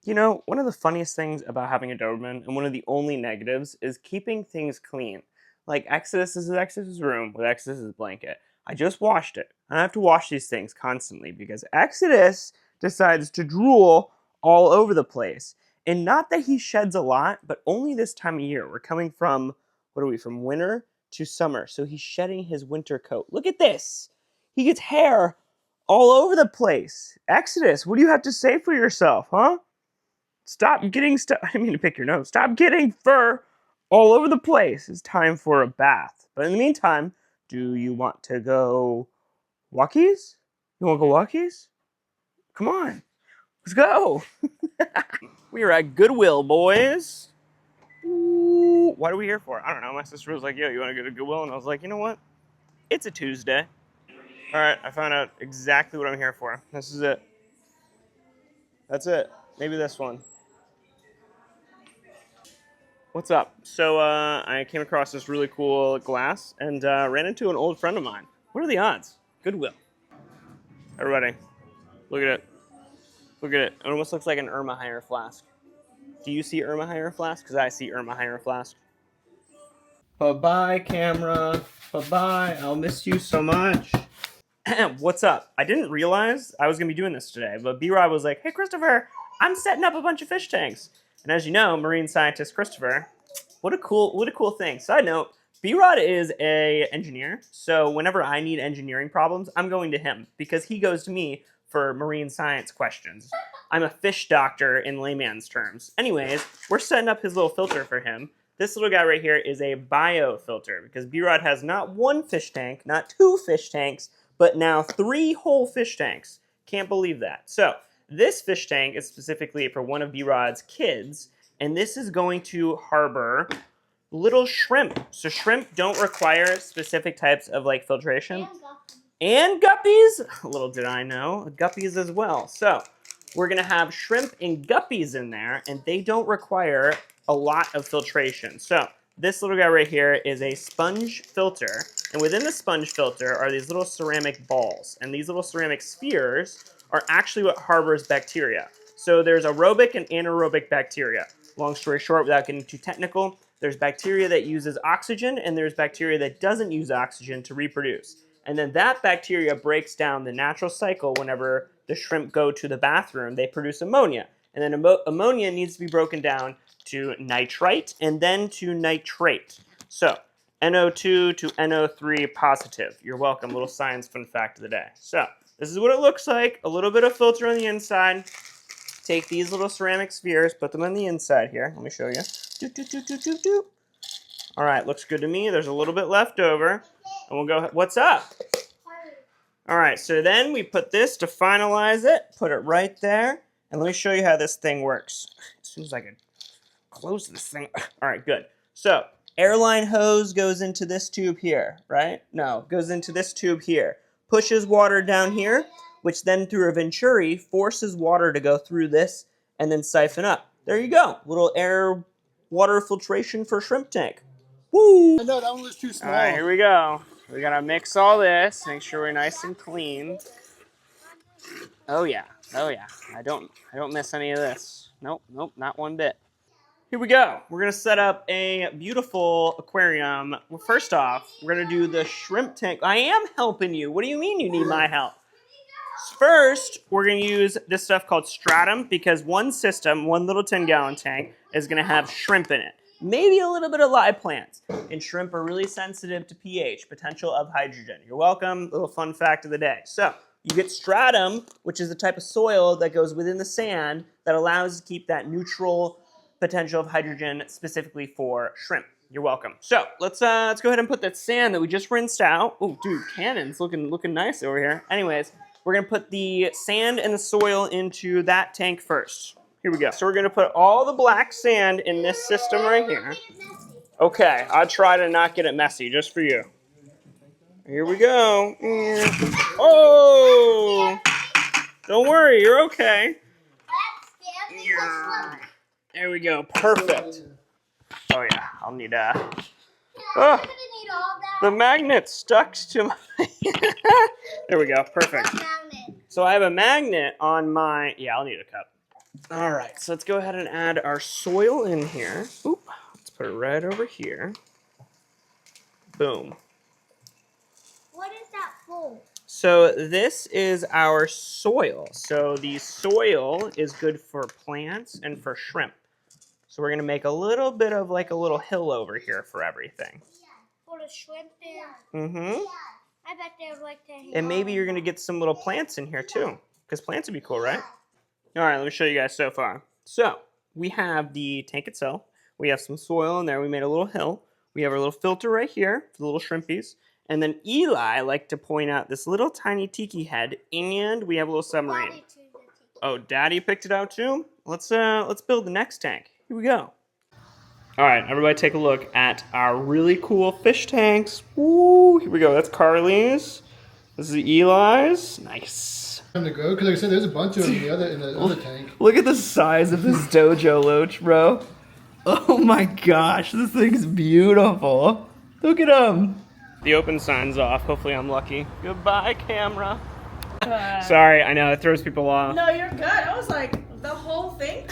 You know, one of the funniest things about having a Doberman, and one of the only negatives, is keeping things clean. Like Exodus is Exodus's room with Exodus's blanket. I just washed it. I have to wash these things constantly because Exodus decides to drool all over the place. And not that he sheds a lot, but only this time of year. We're coming from, what are we, from winter to summer. So he's shedding his winter coat. Look at this. He gets hair all over the place. Exodus, what do you have to say for yourself, huh? Stop getting stuff. I didn't mean to pick your nose. Stop getting fur all over the place. It's time for a bath. But in the meantime, do you want to go walkies? You want to go walkies? Come on. Let's go. We are at Goodwill, boys. Ooh, what are we here for? I don't know. My sister was like, yo, you want to go to Goodwill? And I was like, you know what? It's a Tuesday. All right, I found out exactly what I'm here for. This is it. That's it. Maybe this one. What's up? So I came across this really cool glass and ran into an old friend of mine. What are the odds? Goodwill. Everybody, look at it. Look at it. It almost looks like an Erlenmeyer flask. Do you see Erlenmeyer flask? Because I see Erlenmeyer flask. Bye-bye, camera. Bye-bye. I'll miss you so much. What's up? I didn't realize I was going to be doing this today, but B-Rod was like, hey, Christopher, I'm setting up a bunch of fish tanks. And as you know, marine scientist Christopher, what a cool thing. Side note, B-Rod is an engineer, so whenever I need engineering problems, I'm going to him because he goes to me for marine science questions. I'm a fish doctor in layman's terms. Anyways, we're setting up his little filter for him. This little guy right here is a bio filter because B-Rod has not one fish tank, not two fish tanks, but now 3 whole fish tanks. Can't believe that. So this fish tank is specifically for one of B-Rod's kids, and this is going to harbor little shrimp. So shrimp don't require specific types of like filtration. And guppies. Little did I know, guppies as well. So we're gonna have shrimp and guppies in there, and they don't require a lot of filtration. So this little guy right here is a sponge filter, and within the sponge filter are these little ceramic balls, and these little ceramic spheres are actually what harbors bacteria. So there's aerobic and anaerobic bacteria. Long story short, without getting too technical, there's bacteria that uses oxygen, and there's bacteria that doesn't use oxygen to reproduce. And then that bacteria breaks down the natural cycle. Whenever the shrimp go to the bathroom, they produce ammonia. And then ammonia needs to be broken down to nitrite and then to nitrate. So NO2 to NO3 positive. You're welcome. Little science fun fact of the day. So this is what it looks like. A little bit of filter on the inside. Take these little ceramic spheres, put them on the inside here. Let me show you. Doop, doop, doop, doop, doop, doop. All right, looks good to me. There's a little bit left over. And we'll go, what's up? All right, so then we put this to finalize it. Put it right there. And let me show you how this thing works. As soon as I can close this thing. All right, good. So airline hose goes into this tube here, right? No, goes into this tube here. Pushes water down here, which then through a venturi forces water to go through this and then siphon up. There you go. Little air water filtration for shrimp tank. Woo! No, that one was too small. All right, here we go. We gotta mix all this, make sure we're nice and clean. Oh yeah, oh yeah. I don't miss any of this. Nope, not one bit. Here we go. We're gonna set up a beautiful aquarium. Well, first off, we're gonna do the shrimp tank. I am helping you. What do you mean you need my help? First, we're gonna use this stuff called stratum because one system, one little 10-gallon tank, is gonna have shrimp in it. Maybe a little bit of live plants. And shrimp are really sensitive to pH, potential of hydrogen. You're welcome. Little fun fact of the day. So you get stratum, which is the type of soil that goes within the sand that allows to keep that neutral potential of hydrogen specifically for shrimp. You're welcome. So let's go ahead and put that sand that we just rinsed out. Oh, dude, cannon's looking nice over here. Anyways, we're gonna put the sand and the soil into that tank first. Here we go. So we're gonna put all the black sand in this system right here. Okay, I'll try to not get it messy just for you. Here we go. Oh! Don't worry, you're okay. There we go, perfect. Oh yeah, I'll need oh, the magnet stuck to my there we go, perfect. So I have a magnet on my, yeah, I'll need a cup. All right, so let's go ahead and add our soil in here. Oop, let's put it right over here. Boom. What is that for? So this is our soil. So the soil is good for plants and for shrimp. So we're gonna make a little bit of like a little hill over here for everything. For the shrimp there? Mm-hmm. I bet they would like to hang And maybe on. you're gonna get some little plants in here too. Because plants would be cool, right? All right, let me show you guys so far. So we have the tank itself. We have some soil in there. We made a little hill. We have our little filter right here for the little shrimpies. And then Eli liked to point out this little tiny tiki head, and we have a little submarine. Oh, Daddy picked it out too? Let's build the next tank. Here we go. All right, everybody take a look at our really cool fish tanks. Woo, here we go. That's Carly's. This is Eli's. Nice. Time to go, because like I said, there's a bunch of them in the other tank. Look at the size of this dojo loach, bro. Oh my gosh, this thing's beautiful. Look at him. The open sign's off. Hopefully I'm lucky. Goodbye, camera. Sorry, I know it throws people off. No, you're good. I was like, the whole thing turned.